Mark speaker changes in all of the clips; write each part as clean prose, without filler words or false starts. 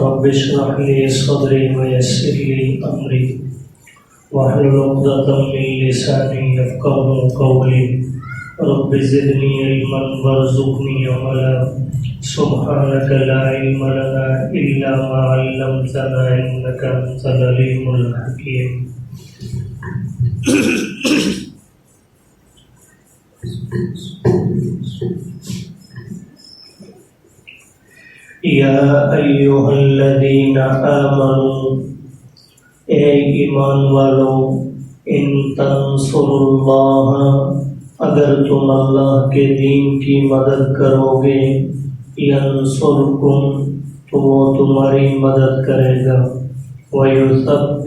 Speaker 1: رب اشرح لي صدري ويسر لي أمري واحلل عقدة من لساني يفقهوا قولي رب زدني علما وارزقني عملا سبحانك لا علم لنا إلا ما علمتنا إنك أنت العليم الحكيم. یا ایھا الذین آمنوا، اے ایمان والو، ان تنصروا اللہ، اگر تم اللہ کے دین کی مدد کرو گے، ینصرکم، تو وہ تمہاری مدد کرے گا، ویثبت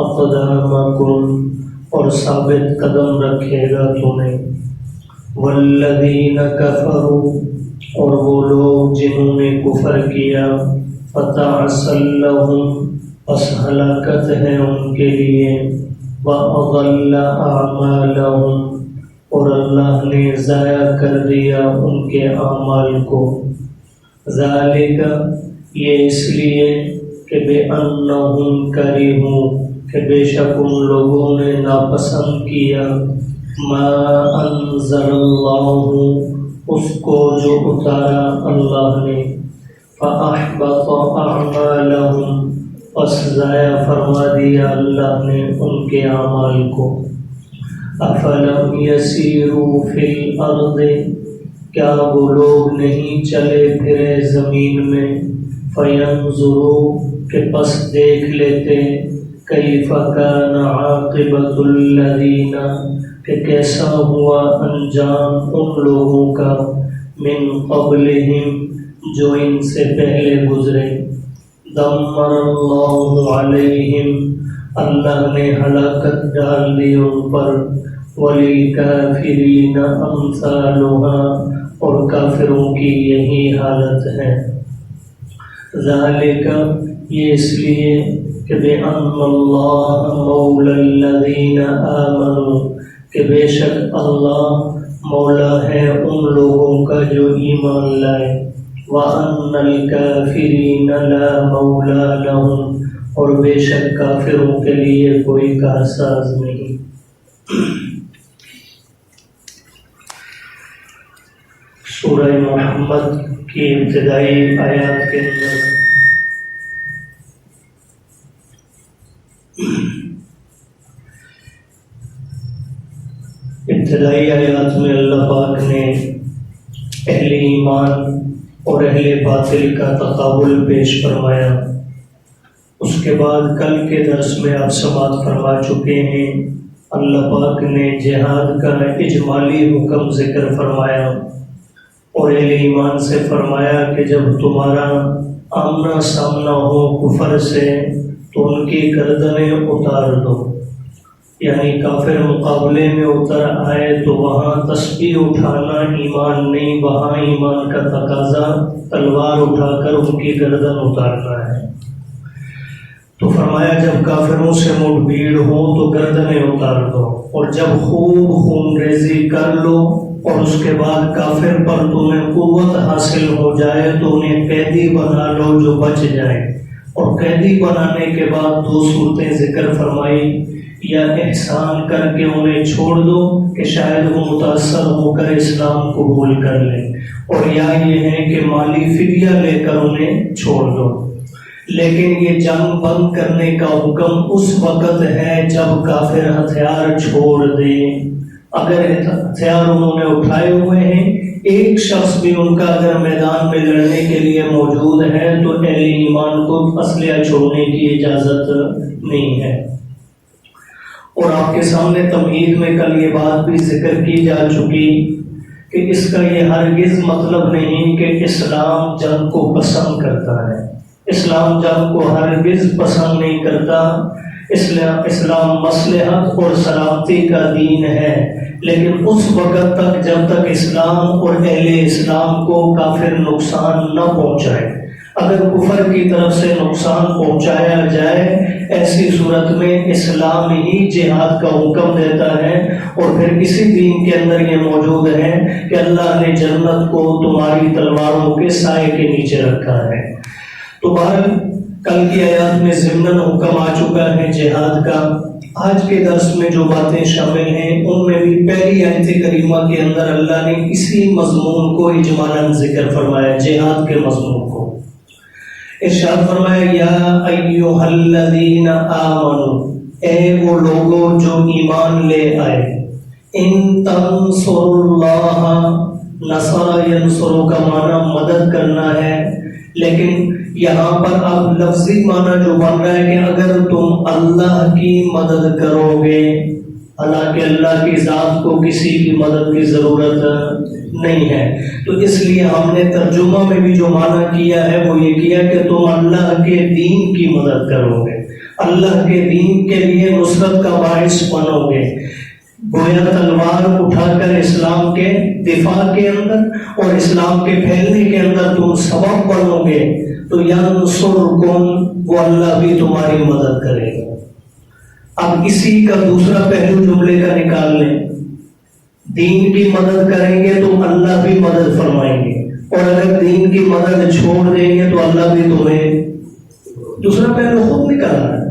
Speaker 1: اقدامکم، اور ثابت قدم رکھے گا تمہیں، والذین کفروا، اور وہ لوگ جنہوں نے کفر کیا، فتعسا لہم، پس ہلاکت ہے ان کے لیے، وَأَضَلَّ أَعْمَالَهُمْ، اور اللہ نے ضائع کر دیا ان کے اعمال کو. ذَلِكَ، یہ اس لیے کہ بِأَنَّهُمْ كَرِهُوا، کہ بے شک ان لوگوں نے ناپسند کیا، ما انزل اللہ، اس کو جو اتارا اللہ نے، فَأَحْبَطَ أَعْمَالَهُمْ، پس ضائع فرما دیا اللہ نے ان کے اعمال کو. أَفَلَمْ يَسِيرُوا فِي الْأَرْضِ، کیا وہ لوگ نہیں چلے پھرے زمین میں، فَيَنْظُرُوا، کہ پس دیکھ لیتے، كَيْفَ كَانَ عَاقِبَةُ الَّذِينَ، کہ کیسا ہوا انجام ان لوگوں کا، من قبلہم، جو ان سے پہلے گزرے، دمر اللہ علیہم، اللہ نے ہلاکت ڈال دی ان پر، وللکافرین امثالها، اور کافروں کی یہی حالت ہے. ذالک، یہ اس لیے کہ بِأَنَّ اللَّهَ مَوْلَى الَّذِينَ آمَنُوا، کہ بے شک اللہ مولا ہے ان لوگوں کا جو ایمان لائے، وَأَنَّ الْكَافِرِينَ لَا مَوْلَى لَهُمْ، اور بے شک کافروں کے لیے کوئی کارساز نہیں. سورہ محمد کی ابتدائی آیات کے اندر ابتدائی آیات میں اللہ پاک نے اہل ایمان اور اہل باطل کا تقابل پیش فرمایا. اس کے بعد کل کے درس میں آپ سماعت فرما چکے ہیں، اللہ پاک نے جہاد کا اجمالی حکم ذکر فرمایا اور اہل ایمان سے فرمایا کہ جب تمہارا آمنا سامنا ہو کفر سے تو ان کی گردنیں اتار دو، یعنی کافر مقابلے میں اتر آئے تو وہاں تسبیح اٹھانا ایمان نہیں، وہاں ایمان کا تقاضا تلوار اٹھا کر ان کی گردن اتارنا ہے. تو فرمایا جب کافروں سے مٹ بھیڑ ہو تو گردنیں اتار دو، اور جب خوب خون ریزی کر لو اور اس کے بعد کافر پر تمہیں قوت حاصل ہو جائے تو انہیں قیدی بنا لو جو بچ جائے. اور قیدی بنانے کے بعد دو صورتیں ذکر فرمائی، یا احسان کر کے انہیں چھوڑ دو کہ شاید وہ متاثر ہو کر اسلام قبول کر لیں، اور یا یہ ہے کہ مالی فدیہ لے کر انہیں چھوڑ دو. لیکن یہ جنگ بند کرنے کا حکم اس وقت ہے جب کافر ہتھیار چھوڑ دیں. اگر ہتھیار انہوں نے اٹھائے ہوئے ہیں، ایک شخص بھی ان کا اگر میدان میں لڑنے کے لیے موجود ہے تو اہل ایمان کو اسلحہ چھوڑنے کی اجازت نہیں ہے. اور آپ کے سامنے تمہید میں کل یہ بات بھی ذکر کی جا چکی کہ اس کا یہ ہرگز مطلب نہیں کہ اسلام جنگ کو پسند کرتا ہے. اسلام جنگ کو ہرگز پسند نہیں کرتا. اسلام مصلحت اور سلامتی کا دین ہے، لیکن اس وقت تک جب تک اسلام اور اہل اسلام کو کافر نقصان نہ پہنچائے. اگر کفر کی طرف سے نقصان پہنچایا جائے، ایسی صورت میں اسلام ہی جہاد کا حکم دیتا ہے. اور پھر اسی دین کے اندر یہ موجود ہے کہ اللہ نے جنت کو تمہاری تلواروں کے سائے کے نیچے رکھا ہے. تو بہرحال کل کی آیات میں ضمناً حکم آ چکا ہے جہاد کا. آج کے درس میں جو باتیں شامل ہیں ان میں بھی پہلی آیت کریمہ کے اندر اللہ نے اسی مضمون کو اجمالاً ذکر فرمایا، جہاد کے مضمون کو. ارشاد فرمایا یا ایھا الذین آمنوا، اے وہ لوگوں جو ایمان لے آئے، ان تنصروا اللہ، نصر ینصر کا معنی مدد کرنا ہے، لیکن یہاں پر اب لفظی معنی جو بن رہا ہے کہ اگر تم اللہ کی مدد کرو گے، حالانکہ اللہ کی ذات کو کسی کی مدد کی ضرورت نہیں ہے. تو اس لیے ہم نے ترجمہ میں بھی جو معنی کیا ہے وہ یہ کیا کہ تم اللہ کے دین کی مدد کرو گے، اللہ کے دین کے لیے نصرت کا باعث بنو گے، گویا تلوار اٹھا کر اسلام کے دفاع کے اندر اور اسلام کے پھیلنے کے اندر تم سبب بنو گے تو ینصرکم، وہ اللہ بھی تمہاری مدد کرے گا. اب اسی کا دوسرا پہلو جملے کا نکال لیں، دین کی مدد کریں گے تو اللہ بھی مدد فرمائیں گے، اور اگر دین کی مدد چھوڑ دیں گے تو اللہ بھی تمہیں دوسرا پہلو خود نکالنا ہے.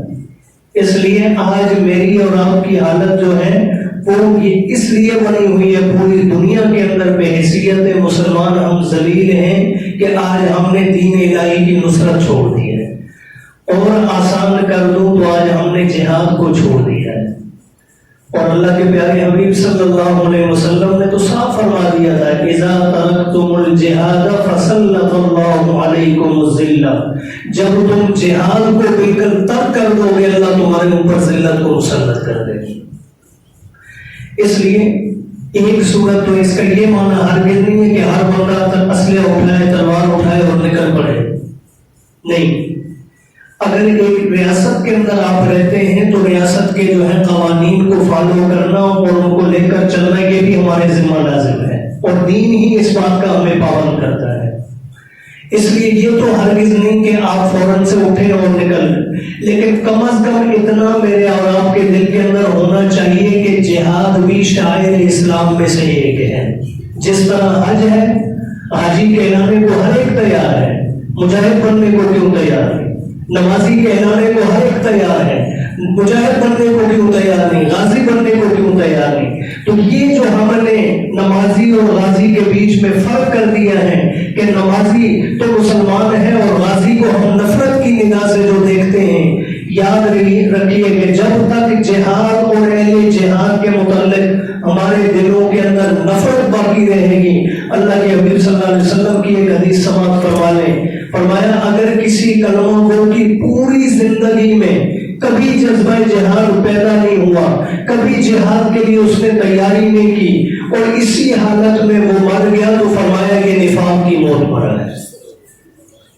Speaker 1: اس لیے آج میری اور آپ کی حالت جو ہے وہ یہ اس لیے بنی ہوئی ہے پوری دنیا کے اندر بحیثیت مسلمان ہم ذلیل ہیں کہ آج ہم نے دین الہی کی نصرت چھوڑ دی ہے، اور آسان کر دوں تو آج ہم نے جہاد کو چھوڑ دیا ہے. اور اللہ کے پیارے حبیب صلی اللہ علیہ وسلم نے تو صاف فرما دیا تھا اذا ترکتم الجہاد فسلط اللہ علیکم الذلہ، جب تم جہاد کو بالکل ترک کر دو گے اللہ تمہارے اوپر ذلت کو مسلط کر دے گی. اس لیے ایک صورت تو اس کا یہ معنی ہرگز نہیں ہے کہ ہر بندہ اسلحہ اٹھائے، تلوار اٹھائے اور نکل پڑے. نہیں، اگر ایک ریاست کے اندر آپ رہتے ہیں تو ریاست کے جو ہے قوانین کو فالو کرنا اور ان کو لے کر چلنا یہ بھی ہمارے ذمہ لازم ہے، اور دین ہی اس بات کا ہمیں پابند کرتا ہے. اس لیے یہ تو ہرگز نہیں کہ آپ فوراً سے اٹھیں اور نکل، لیکن کم از کم اتنا میرے اور آپ کے دل کے اندر ہونا چاہیے کہ جہاد بھی شاعر اسلام میں سے ایک ہے. جس طرح حج ہے، حاجی کہلانے کو ہر ایک تیار ہے، مجاہد بننے کو کیوں تیار ہے؟ نمازی کہلانے کو ہر ایک تیار ہے، مجاہد بننے کو کیوں تیار نہیں؟ غازی بننے کو کیوں تیار نہیں؟ تو یہ جو ہم نے نمازی اور غازی کے بیچ میں فرق کر دیا ہے کہ نمازی تو مسلمان ہے اور غازی کو ہم نفرت کی نگاہ سے جو دیکھتے ہیں، یاد رکھیے کہ جب تک جہاد اور اہل جہاد کے متعلق ہمارے دلوں کے اندر نفرت باقی رہے گی. اللہ کے حبیب صلی اللہ علیہ وسلم کی ایک حدیث سماعت فرما لیں، فرمایا اگر کسی کلمہ گو کی پوری زندگی میں کبھی جذبہ جہاد پیدا نہیں ہوا، کبھی جہاد کے لیے اس نے تیاری نہیں کی، اور اسی حالت میں وہ مر گیا تو فرمایا یہ نفاق کی موت مرا ہے.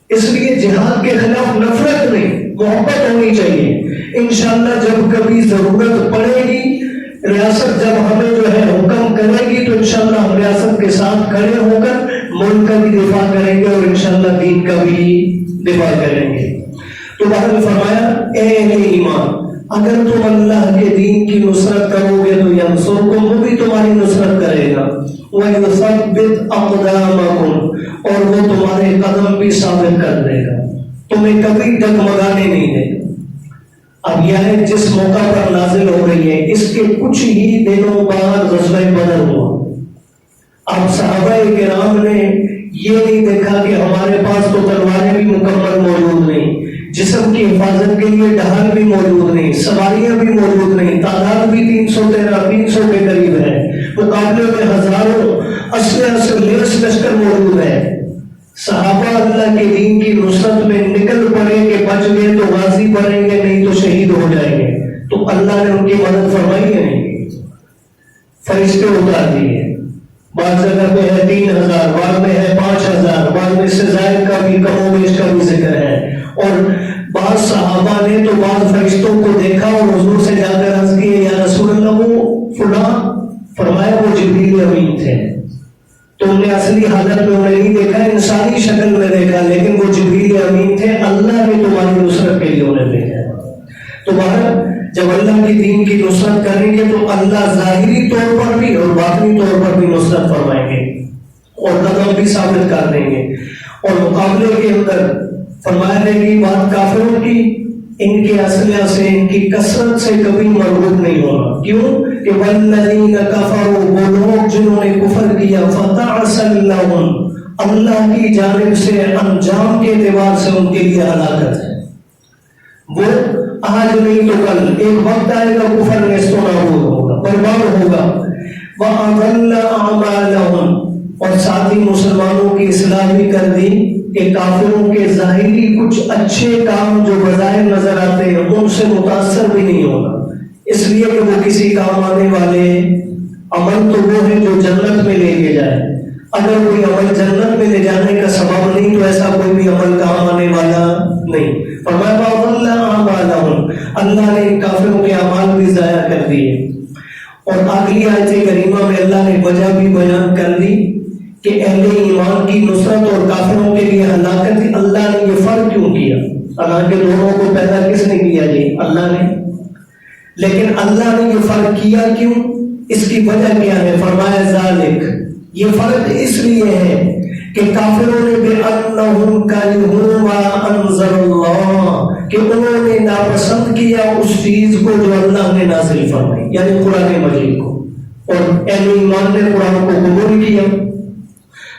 Speaker 1: اس لیے جہاد کے خلاف نفرت نہیں، محبت ہونی چاہیے. انشاءاللہ جب کبھی ضرورت پڑے گی، ریاست جب ہمیں جو ہے حکم کرے گی تو انشاءاللہ ہم ریاست کے ساتھ کھڑے ہو کر ملک کا بھی دفاع کریں گے اور انشاءاللہ دین کا بھی دفاع کریں گے. تو بہرحال فرمایا اے اہل ایمان، اگر تم اللہ کے دین کی نصرت کرو گے تو ینصرکم، وہ بھی تمہاری نصرت کرے گا، وَيُثَبِّتْ أَقْدَامَكُمْ، اور وہ تمہارے قدم بھی ثابت کر دے گا، تمہیں کبھی ڈگمگانے نہیں دے گا. اب یہ ہے جس موقع پر نازل ہو رہی ہے اس کے کچھ ہی دنوں بعد غزوہ بدر ہوا. اب صحابہ کرام نے یہ نہیں دیکھا کہ ہمارے پاس تو تلواریں بھی مکمل موجود نہیں، جسم کی حفاظت کے لیے ڈھال بھی موجود نہیں، سواریاں بھی موجود نہیں، تعداد بھی 300 کے قریب ہے، مقابلے میں ہزاروں اسلحہ سے لیس لشکر موجود ہے. صحابہ اللہ کے دین کی نصرت میں نکل پڑے کہ بچ گئے تو غازی بنیں گے، نہیں تو شہید ہو جائیں گے. تو اللہ نے ان کی مدد فرمائی ہے نہیں، فرشتے اتار دیے. بعض جگہ پہ ہے 3000، بعض میں ہے 5000، بعض میں سے زائد کا بھی کم و بیش کا بھی ذکر ہے. اور بعض صحابہ نے تو بعض فرشتوں کو دیکھا اور حضور سے جا کر عرض کی یا رسول اللہ وہ فلاں، فرمایا وہ جبریل امین تھے. تم نے اصلی حالت میں انہیں نہیں دیکھا، انسانی شکل میں دیکھا، لیکن وہ جبریل امین تھے، اللہ نے تمہاری نصرت کے لیے انہیں بھیجا. تو بہرحال جب اللہ کی دین کی نصرت کریں گے تو اللہ ظاہری طور پر بھی اور باطنی طور پر بھی نصرت فرمائیں گے اور قدم بھی ثابت کر دیں گے. اور مقابلے کے اندر فرمایا رہی بات کافروں کی، ان کے اسلحہ سے، ان کی کثرت سے کبھی مربوط نہیں ہونا. کیوں کہ والذین کفروا، وہ لوگ جنہوں نے کفر کیا، فتعسل لهم، اللہ کی جانب سے انجام کے اعتبار سے ان کے لیے ہلاکت ہے. وہ آج نہیں تو کل ایک وقت آئے گا کفر نیست و نابود ہوگا، برباد ہوگا. وَأَضَلَّ أَعْمَالَهُمْ، اور ساتھ ہی مسلمانوں کی اصلاح بھی کر دی کہ کافروں کے ظاہری کچھ اچھے کام جو بظاہر نظر آتے ہیں ان سے متاثر بھی نہیں ہونا، اس لیے کہ وہ کسی کام آنے والے عمل تو وہ ہے جو جنت میں لے کے جائے. اگر کوئی عمل جنت میں لے جانے کا سبب نہیں تو ایسا کوئی بھی عمل کام آنے والا نہیں. فرمایا فَأَضَلَّ أَعْمَالَهُمْ، اللہ نے ان کافروں کے اعمال بھی ضائع کر دیے. اور اگلی آیت کریمہ میں اللہ نے وجہ بھی بیان کر دی کہ اہل ایمان کی نصرت اور کافروں کے لیے ہلاکت. اللہ نے یہ فرق کیوں کیا؟ حالانکہ دونوں کو پیدا کس نے کیا جی؟ اللہ نے. لیکن اللہ نے یہ فرق کیا کیوں؟ اس کی وجہ کیا ہے؟ فرمایا ذالک، یہ فرق اس لیے ہے کہ کافروں نے بِأَنَّهُمْ كَرِهُوا مَا أَنزَلَ اللَّهُ، کہ انہوں نے ناپسند کیا اس چیز کو جو اللہ نے نازل فرمائی، یعنی قرآن مجید کو، اور اہل ایمان نے قرآن کو قبول کیا.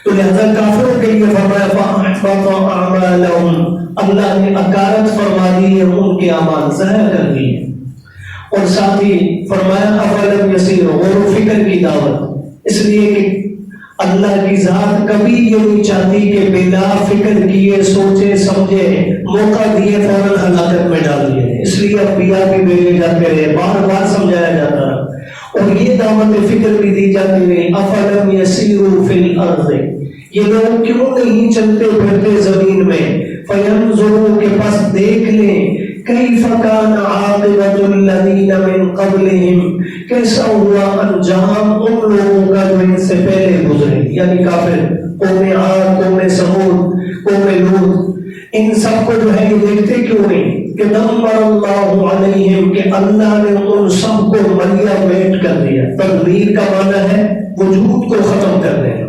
Speaker 1: تو لہذا کافروں کے لیے فرمایا فَأَحْبَطَ أَعْمَالَهُمْ، اللہ نے اکارت فرما دی ہے، ان کے اعمال ضائع کر دیے. اور ساتھ ہی فرمایا أَفَلَمْ يَسِيرُوا، غور و فکر کی دعوت، اس لیے کہ اللہ کی ذات کبھی یہ نہیں چاہتی کہ بلا فکر کیے سوچے سمجھے موقع دیے فوراً ہلاکت میں ڈال دیے. اس لیے انبیاء بھی بھیجے جاتے رہے، بار بار سمجھایا جاتا رہا اور یہ دعوت فکر بھی دی جاتی رہی. افلم یسیروا فی الارض، یہ لوگ کیوں نہیں چلتے پھرتے زمین میں، فینظروا، کے پس دیکھ لیں، کیف کان عاقبۃ الذین من قبلہم، کیسا ہوا انجام ان لوگوں کا جو ان سے پہلے گزرے، یعنی کافر، قوم عاد، قوم ثمود، قوم لوط. ان سب کو جو ہے یہ دیکھتے کیوں نہیں کہ دمر اللہ علیہم، کہ اللہ نے ان سب کو مریا میٹ کر دیا. تدمیر کا معنی ہے وجود کو ختم کر دینا،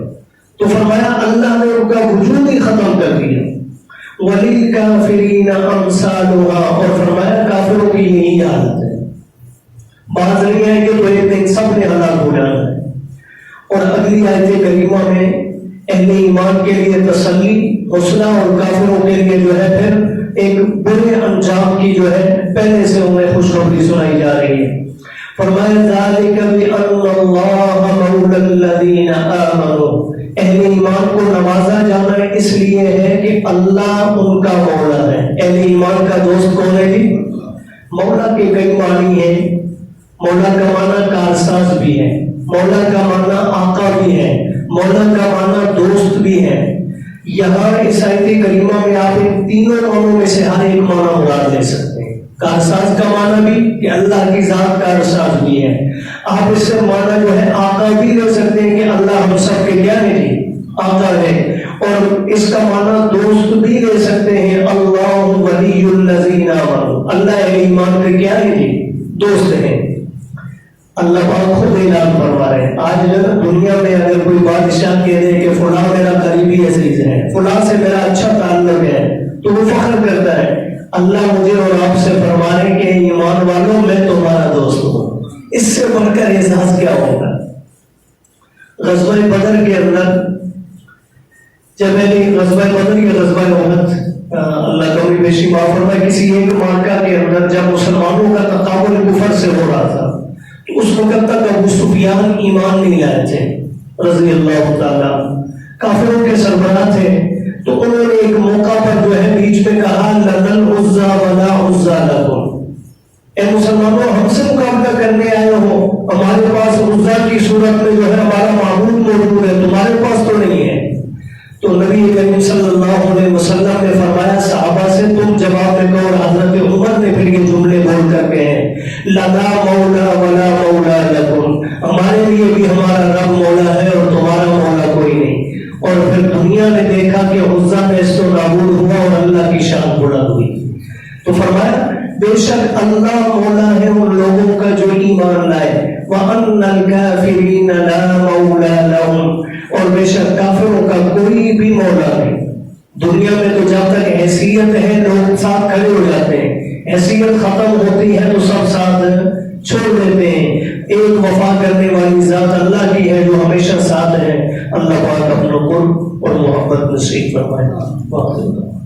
Speaker 1: تو فرمایا اللہ نے ان کا وجود ہی ختم کر دیا. وَلِلْكَافِرِينَ أَمْثَالُهَا، اور فرمایا کافروں کی یہی حالت ہے، بات نہیں ہے کہ تو ایک دن سب نے ہلاک ہو جانا ہے. اور اگلی آیت کریمہ میں اہل ایمان کے لیے تسلی، حوصلہ، اور کافروں کے لیے جو ہے پھر ایک برے انجام کی جو ہے پہلے سے انہیں خوشخبری سنائی جا رہی ہے. فرمایا ذَلِكَ بِأَنَّ اللَّهَ مَوْلَى الَّذِينَ آمَنُوا، اہل ایمان کو نوازا جانا اس لیے ہے کہ اللہ ان کا مولا ہے. اہل ایمان کا دوست کون ہے جی؟ مولا کے کئی معنی ہیں. مولا کا معنی کارساز بھی ہے، مولا کا معنی آقا بھی ہے، مولا کا معنی دوست بھی ہے. یہاں اس آیت کریمہ میں آپ ان تینوں معنوں میں سے ہر ایک معنی مراد لے سکتے ہیں. کارساز کا معنی بھی کہ اللہ کی ذات کارساز بھی ہے. آپ اس سے معنی جو ہے آقا بھی لے سکتے ہیں کہ اللہ ہم سب کے کیا ہے جی؟ آقا ہے. اور اس کا معنی دوست بھی لے سکتے ہیں، اللہ ولی الذین آمنوا، اللہ ایمان کے کیا ہے جی؟ دوست ہیں. اللہ پاک خود اعلان فرما رہے ہیں. آج دنیا میں اگر کوئی بادشاہ کہہ دے کہ فلاں میرا قریبی عزیز ہے، فلاں سے میرا اچھا تعلق ہے، تو وہ فخر کرتا ہے. اللہ مجھے اور آپ سے فرما رہے ہیں کہ ایمان والوں میں تمہارا دوست ہوں. اس سے بڑھ کر احساس کیا ہوگا؟ غزوہ بدر کے اندر جب غزوہ بدر یا غزوہ احد، اللہ کا بھی بیشی معاف فرمائے، کسی ایک معرکہ کے اندر جب مسلمانوں کا تقابل کفر سے ہو رہا تھا، تو اس وقت تک ابو سفیان ایمان نہیں لائے تھے رضی اللہ تعالیٰ، کافروں کے سربراہ تھے. تو انہوں نے ایک موقع پر جو ہے بیچ میں کہا لَنَا الْعُزَّى وَلَا عُزَّى لَكُمْ، اے مسلمانوں ہم سے مقابلہ کرنے آئے ہو، ہمارے پاس عزا کی صورت میں جو ہے ہمارا معبود موجود ہے، تمہارے پاس تو نہیں ہے. تو نبی کریم صلی اللہ علیہ وسلم نے فرمایا صحابہ سے، تم جواب میں کہو. حضرت عمر نے پھر یہ جملے بول کر کہے لَنَا مَوْلَى وَلَا مَوْلَى لَكُمْ، ہمارے لیے بھی ہمارا رب مولا ہے اور تمہارا مولا کوئی نہیں. اور پھر دنیا نے دیکھا کہ عزا میں اس کو نابود ہوا اور اللہ کی شان بلند ہوئی. تو فرمایا بے شک اللہ مولا ہے ان لوگوں کا جو ایمان لائے. وَأَنَّ الْكَافِرِينَ لَا مَوْلَى لَهُمْ، اور بے شک کافروں کا کوئی بھی مولا نہیں. دنیا میں تو جب تک حیثیت ہے لوگ ساتھ کھڑے ہو جاتے ہیں، حیثیت ختم ہوتی ہے تو سب ساتھ چھوڑ دیتے ہیں۔ ایک وفا کرنے والی ذات اللہ کی ہے جو ہمیشہ ساتھ ہے۔ اللہ پاک اپنا قرب اور محبت نصیب فرمائے۔